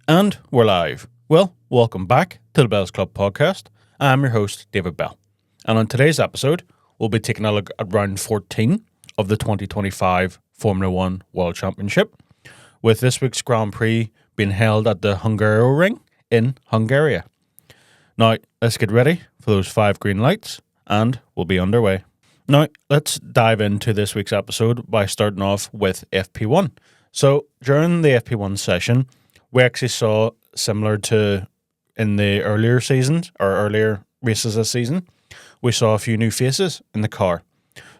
And we're live. Well, welcome back to the Bells Club podcast. I'm your host, David Bell. And on today's episode, we'll be taking a look at round 14 of the 2025 Formula One World Championship, with this week's Grand Prix being held at the Hungaroring in Hungary. Now, let's get ready for those 5 green lights, and we'll be underway. Now, let's dive into this week's episode by starting off with FP1. So, during the FP1 session, we actually saw, similar to in the earlier seasons or earlier races this season, we saw a few new faces in the car.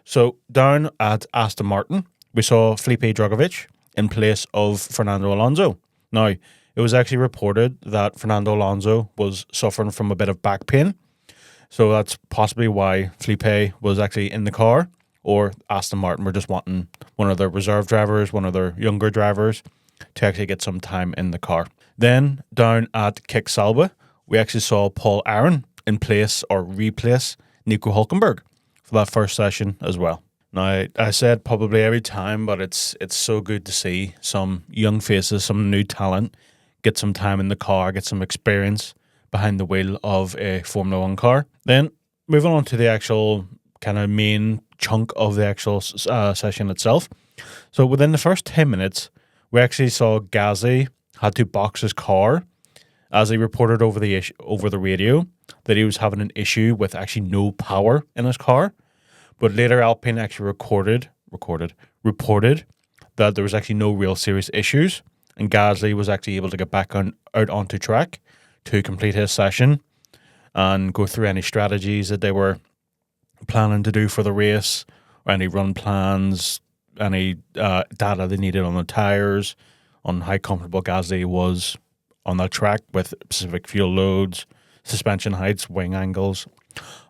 So down at Aston Martin, we saw Felipe Drugovich in place of Fernando Alonso. Now, it was actually reported that Fernando Alonso was suffering from a bit of back pain. So that's possibly why Felipe was actually in the car, or Aston Martin were just wanting one of their reserve drivers, one of their younger drivers, to actually get some time in the car. Then down at Kick Salba, we actually saw Paul Aaron in place or replace Nico Hülkenberg for that first session as well. Now, I said probably every time, but it's so good to see some young faces, some new talent, get some time in the car, get some experience behind the wheel of a Formula One car. Then moving on to the actual kind of main chunk of the actual session itself. So within the first 10 minutes, we actually saw Gasly had to box his car as he reported over the radio that he was having an issue with actually no power in his car. But later Alpine actually reported that there was actually no real serious issues, and Gasly was actually able to get back out onto track to complete his session and go through any strategies that they were planning to do for the race, or any run plans, any data they needed on the tires, on how comfortable Gasly was on that track with specific fuel loads, suspension heights, wing angles,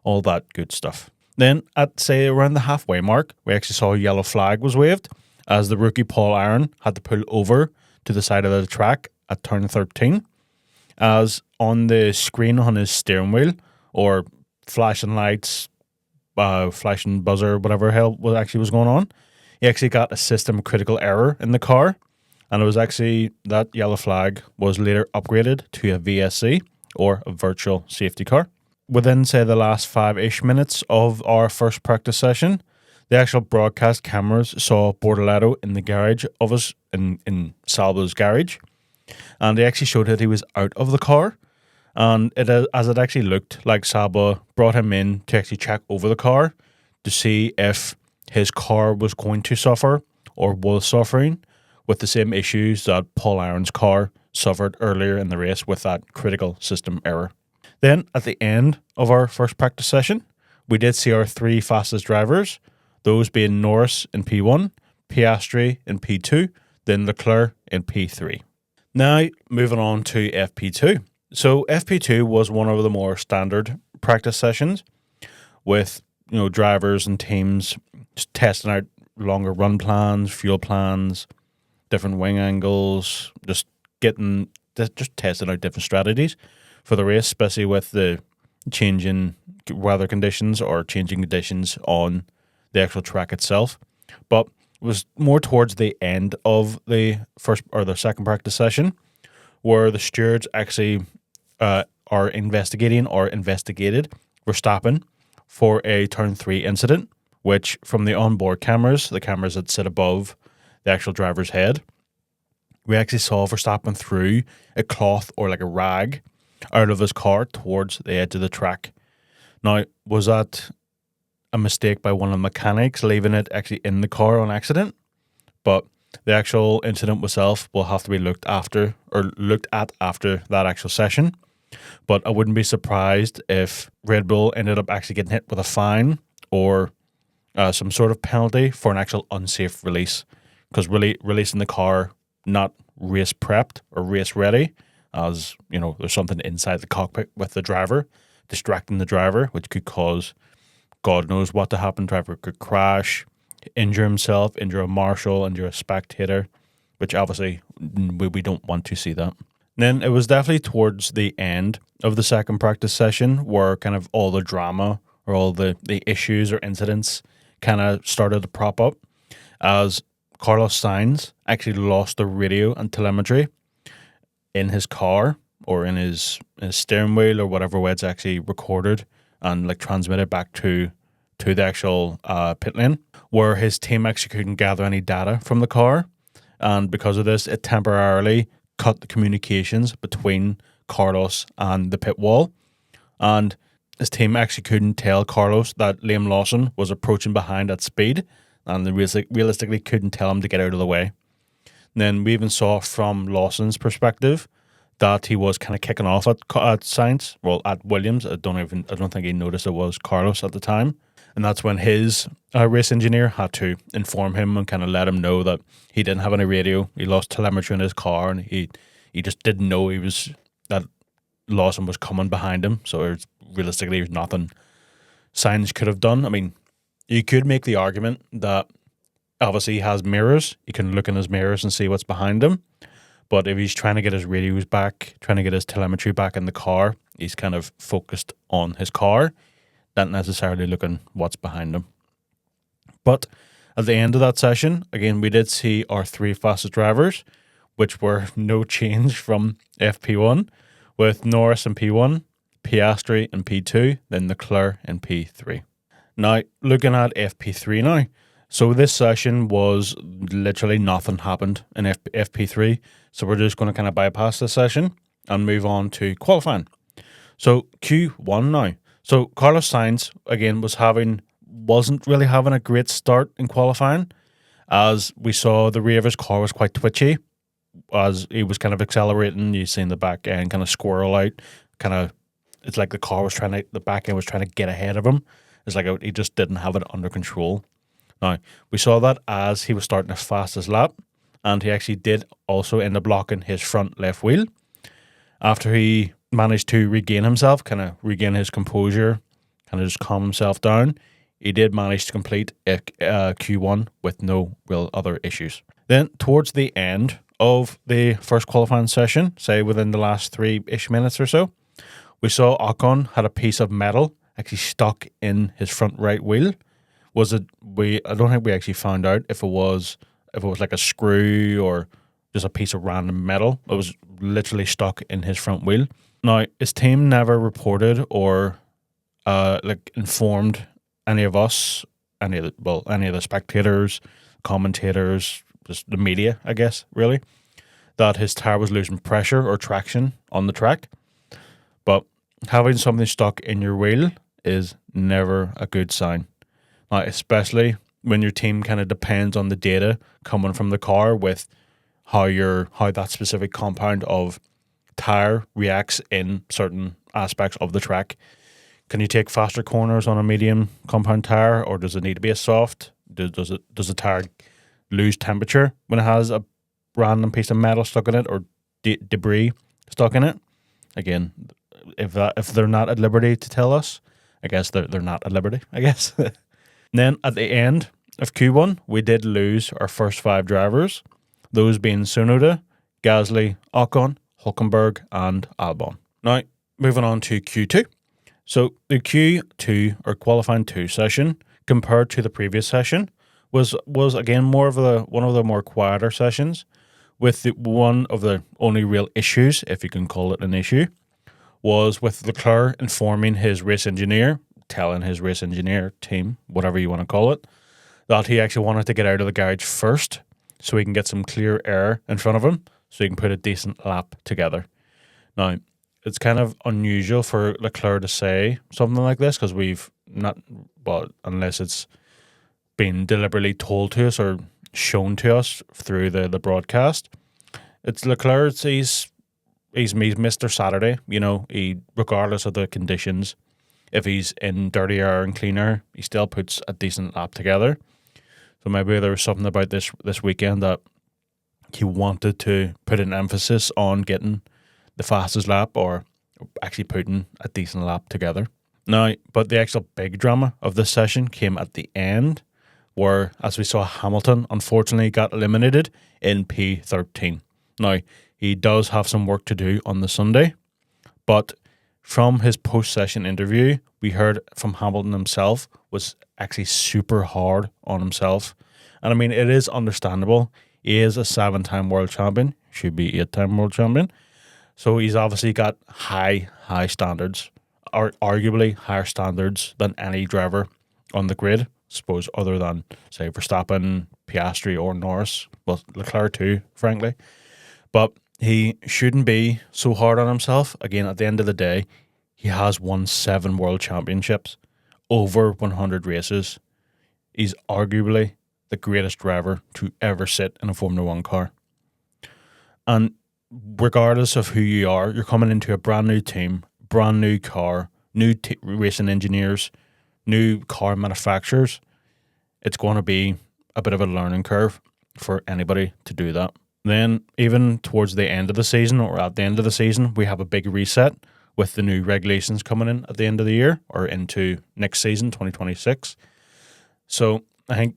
all that good stuff. Then at, say, around the halfway mark, we actually saw a yellow flag was waved as the rookie Paul Aaron had to pull over to the side of the track at turn 13, as on the screen on his steering wheel, or flashing lights, flashing buzzer, whatever hell was going on, he actually got a system critical error in the car, and it was actually that yellow flag was later upgraded to a VSC, or a virtual safety car. Within, say, the last 5-ish minutes of our first practice session, the actual broadcast cameras saw Bortoleto in the garage of us, in Salva's garage, and they actually showed that he was out of the car, and as it actually looked like Salva brought him in to actually check over the car to see if his car was going to suffer or was suffering with the same issues that Paul Aaron's car suffered earlier in the race with that critical system error. Then at the end of our first practice session, we did see our 3 fastest drivers, those being Norris in P1, Piastri in P2, then Leclerc in P3. Now moving on to FP2. So FP2 was one of the more standard practice sessions with drivers and teams just testing out longer run plans, fuel plans, different wing angles, just testing out different strategies for the race, especially with the changing weather conditions or changing conditions on the actual track itself. But it was more towards the end of the first or the second practice session where the stewards actually are investigated Verstappen for a turn 3 incident, which from the onboard cameras, the cameras that sit above the actual driver's head, we actually saw Verstappen threw a cloth or like a rag out of his car towards the edge of the track. Now, was that a mistake by one of the mechanics leaving it actually in the car on accident? But the actual incident itself will have to be looked at after that actual session. But I wouldn't be surprised if Red Bull ended up actually getting hit with a fine or some sort of penalty for an actual unsafe release, because really releasing the car not race prepped or race ready, as there's something inside the cockpit with the driver distracting the driver, which could cause God knows what to happen. Driver could crash, injure himself, injure a marshal, injure a spectator, which obviously we don't want to see that. Then it was definitely towards the end of the second practice session where kind of all the drama or all the issues or incidents kind of started to prop up, as Carlos Sainz actually lost the radio and telemetry in his car or in his steering wheel or whatever way it's actually recorded and like transmitted back to the actual pit lane, where his team actually couldn't gather any data from the car. And because of this, it temporarily cut the communications between Carlos and the pit wall. And his team actually couldn't tell Carlos that Liam Lawson was approaching behind at speed, and they realistically couldn't tell him to get out of the way. And then we even saw from Lawson's perspective that he was kind of kicking off at Sainz, well, at Williams. I don't think he noticed it was Carlos at the time. And that's when his race engineer had to inform him and kind of let him know that he didn't have any radio. He lost telemetry in his car, and he just didn't know that Lawson was coming behind him. So realistically, there's nothing Sainz could have done. I mean, you could make the argument that obviously he has mirrors. He can look in his mirrors and see what's behind him. But if he's trying to get his radios back, trying to get his telemetry back in the car, he's kind of focused on his car, not necessarily looking what's behind him. But at the end of that session, again, we did see our 3 fastest drivers, which were no change from FP1, with Norris in P1, Piastri in P2, then Leclerc in P3. Now, looking at FP3 now. So this session was literally nothing happened in FP3. So we're just going to kind of bypass this session and move on to qualifying. So Q1 now. So Carlos Sainz, again, wasn't really having a great start in qualifying. As we saw, the rear of his car was quite twitchy. As he was kind of accelerating, you seen the back end kind of squirrel out. It's like the back end was trying to get ahead of him. It's like he just didn't have it under control. Now, we saw that as he was starting his fastest lap, and he actually did also end up blocking his front left wheel. After he managed to regain himself, kind of regain his composure, kind of just calm himself down, he did manage to complete Q1 with no real other issues. Then, towards the end of the first qualifying session, say within the last 3-ish minutes or so, we saw Ocon had a piece of metal actually stuck in his front right wheel. I don't think we actually found out if it was like a screw or just a piece of random metal. It was literally stuck in his front wheel. Now, his team never reported or informed any of us, any of the spectators, commentators, just the media, I guess, really, that his tire was losing pressure or traction on the track. But having something stuck in your wheel is never a good sign. Now, especially when your team kind of depends on the data coming from the car with how that specific compound of tire reacts in certain aspects of the track. Can you take faster corners on a medium compound tire, or does it need to be a soft? Does the tire lose temperature when it has a random piece of metal stuck in it or debris stuck in it? Again, if they're not at liberty to tell us, I guess they're not at liberty, I guess. Then at the end of Q1, we did lose our first 5 drivers, those being Tsunoda, Gasly, Ocon, Hülkenberg, and Albon. Now, moving on to Q2. So the Q2 or qualifying 2 session compared to the previous session was again one of the more quieter sessions, with one of the only real issues, if you can call it an issue, was with Leclerc informing his race engineer, telling his race engineer team, whatever you want to call it, that he actually wanted to get out of the garage first so he can get some clear air in front of him so he can put a decent lap together. Now, it's kind of unusual for Leclerc to say something like this because we've not, well, unless it's been deliberately told to us or shown to us through the broadcast. It's Leclerc, he's Mr. Saturday, regardless of the conditions. If he's in dirty air and clean air, he still puts a decent lap together. So maybe there was something about this weekend that he wanted to put an emphasis on getting the fastest lap or actually putting a decent lap together. Now, but the actual big drama of this session came at the end, where, as we saw, Hamilton unfortunately got eliminated in P13. Now, he does have some work to do on the Sunday, but from his post-session interview, we heard from Hamilton himself was actually super hard on himself. And I mean, it is understandable. He is a 7-time world champion, should be 8-time world champion. So he's obviously got high standards, or arguably higher standards than any driver on the grid, I suppose, other than, say, Verstappen, Piastri, or Norris. Well, Leclerc too, frankly. But he shouldn't be so hard on himself. Again, at the end of the day, he has won 7 world championships, over 100 races. He's arguably the greatest driver to ever sit in a Formula One car. And regardless of who you are, you're coming into a brand new team, brand new car, new racing engineers, new car manufacturers. It's going to be a bit of a learning curve for anybody to do that. Then, even towards the end of the season, or at the end of the season, we have a big reset with the new regulations coming in at the end of the year, or into next season, 2026. So I think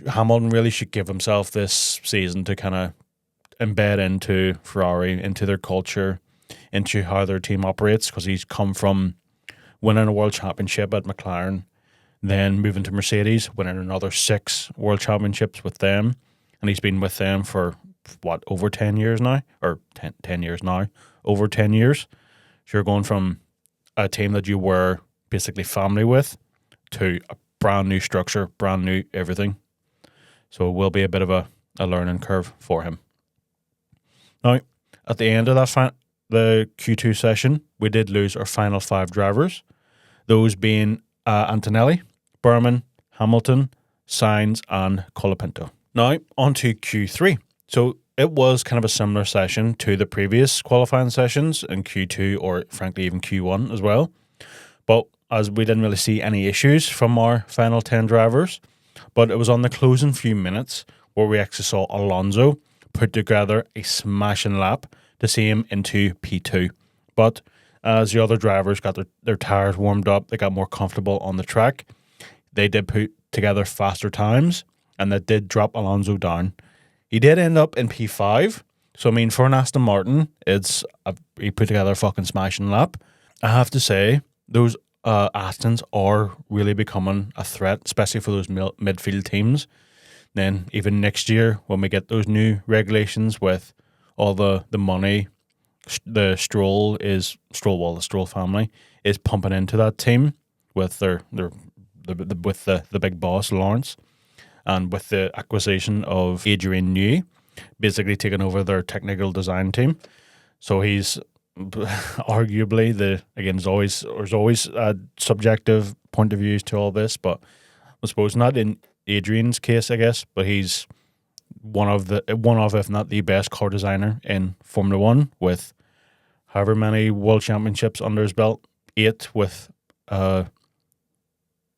Hamilton really should give himself this season to kind of embed into Ferrari, into their culture, into how their team operates, because he's come from winning a world championship at McLaren, then moving to Mercedes, winning another 6 world championships with them. And he's been with them for, over 10 years now? Or 10 years now. Over 10 years. So you're going from a team that you were basically family with to a brand new structure, brand new everything. So it will be a bit of a learning curve for him. Now, at the end of that the Q2 session, we did lose our final 5 drivers. Those being Antonelli, Berman, Hamilton, Sainz, and Colapinto. Now, on to Q3. So it was kind of a similar session to the previous qualifying sessions in Q2, or frankly even Q1 as well. But as we didn't really see any issues from our final 10 drivers, but it was on the closing few minutes where we actually saw Alonso put together a smashing lap to see him into P2. But as the other drivers got their tires warmed up, they got more comfortable on the track, they did put together faster times, and that did drop Alonso down. He did end up in P5. So, I mean, for an Aston Martin, he put together a fucking smashing lap. I have to say, those Astons are really becoming a threat, especially for those midfield teams. Then, even next year, when we get those new regulations with all the money, the Stroll family is pumping into that team with the big boss, Lawrence. And with the acquisition of Adrian Newey, basically taking over their technical design team. So he's arguably there's always a subjective point of views to all this, but I suppose not in Adrian's case, I guess, but he's one of if not the best car designer in Formula One, with however many world championships under his belt, 8 with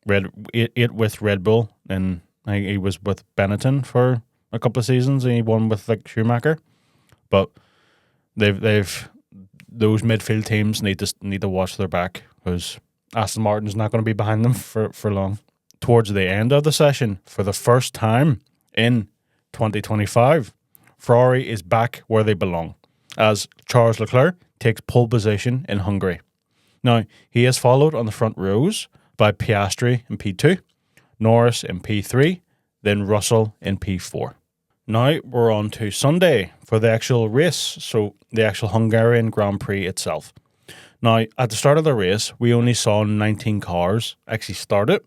Red Bull, and I think he was with Benetton for a couple of seasons, and he won with Schumacher. But they've those midfield teams need to watch their back, because Aston Martin's not going to be behind them for long. Towards the end of the session, for the first time in 2025, Ferrari is back where they belong, as Charles Leclerc takes pole position in Hungary. Now, he is followed on the front rows by Piastri in P2, Norris in P3, then Russell in P4. Now we're on to Sunday for the actual race, so the actual Hungarian Grand Prix itself. Now, at the start of the race, we only saw 19 cars actually start it,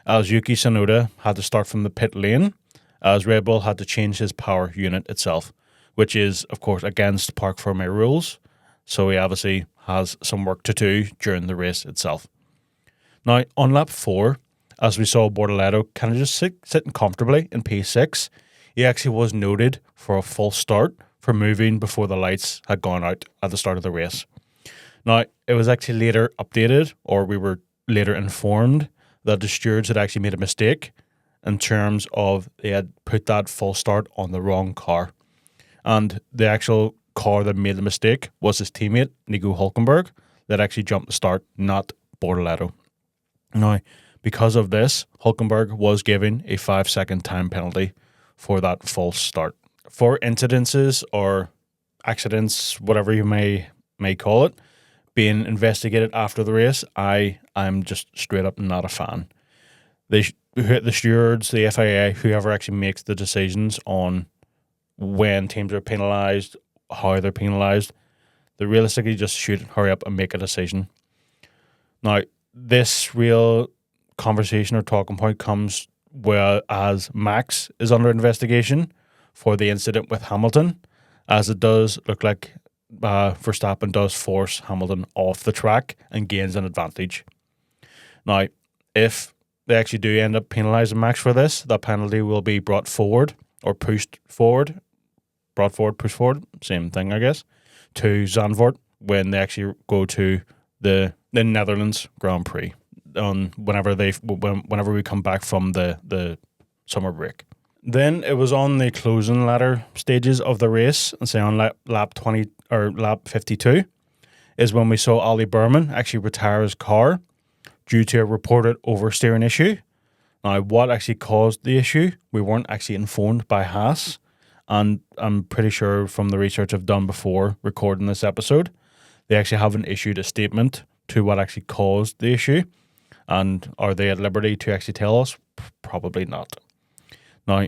as Yuki Tsunoda had to start from the pit lane, as Red Bull had to change his power unit itself, which is, of course, against Parc Fermé rules, so he obviously has some work to do during the race itself. Now, on lap 4, as we saw Bortoleto kind of just sitting comfortably in P6, he actually was noted for a false start for moving before the lights had gone out at the start of the race. Now, it was actually later updated, or we were later informed, that the stewards had actually made a mistake in terms of they had put that false start on the wrong car. And the actual car that made the mistake was his teammate, Nico Hülkenberg, that actually jumped the start, not Bortoleto. Now, because of this, Hülkenberg was given a 5-second time penalty for that false start. For incidences or accidents, whatever you may call it, being investigated after the race, I'm just straight up not a fan. The stewards, the FIA, whoever actually makes the decisions on when teams are penalised, how they're penalised. They realistically just should hurry up and make a decision. Now, this real conversation or talking point comes as Max is under investigation for the incident with Hamilton, as it does look like Verstappen does force Hamilton off the track and gains an advantage. Now, if they actually do end up penalising Max for this, that penalty will be brought forward or pushed forward. Brought forward, pushed forward, same thing, I guess, to Zandvoort when they actually go to the Netherlands Grand Prix whenever we come back from the summer break. Then it was on the closing ladder stages of the race, and say on lap 20 or lap 52, is when we saw Ollie Berman actually retire his car due to a reported oversteering issue. Now, what actually caused the issue, we weren't actually informed by Haas, and I'm pretty sure from the research I've done before recording this episode, they actually haven't issued a statement to what actually caused the issue. And are they at liberty to actually tell us? Probably not. Now,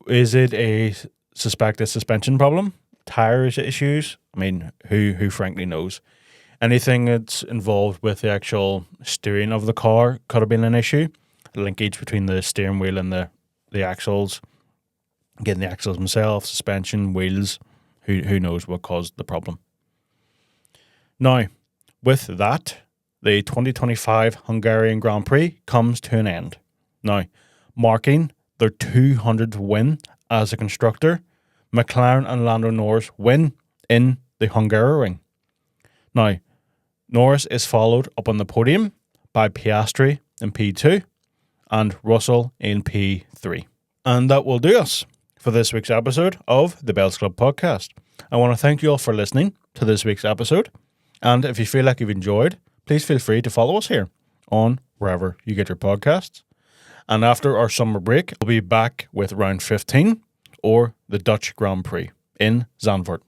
is it a suspected suspension problem? Tires issues? I mean, who frankly knows? Anything that's involved with the actual steering of the car could have been an issue. Linkage between the steering wheel and the axles. Getting the axles themselves, suspension, wheels. Who knows what caused the problem? Now, with that, the 2025 Hungarian Grand Prix comes to an end. Now, marking their 200th win as a constructor, McLaren and Lando Norris win in the Hungaroring. Now, Norris is followed up on the podium by Piastri in P2 and Russell in P3. And that will do us for this week's episode of the Bells Club podcast. I want to thank you all for listening to this week's episode. And if you feel like you've enjoyed, please feel free to follow us here on wherever you get your podcasts. And after our summer break, we'll be back with round 15 or the Dutch Grand Prix in Zandvoort.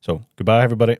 So goodbye, everybody.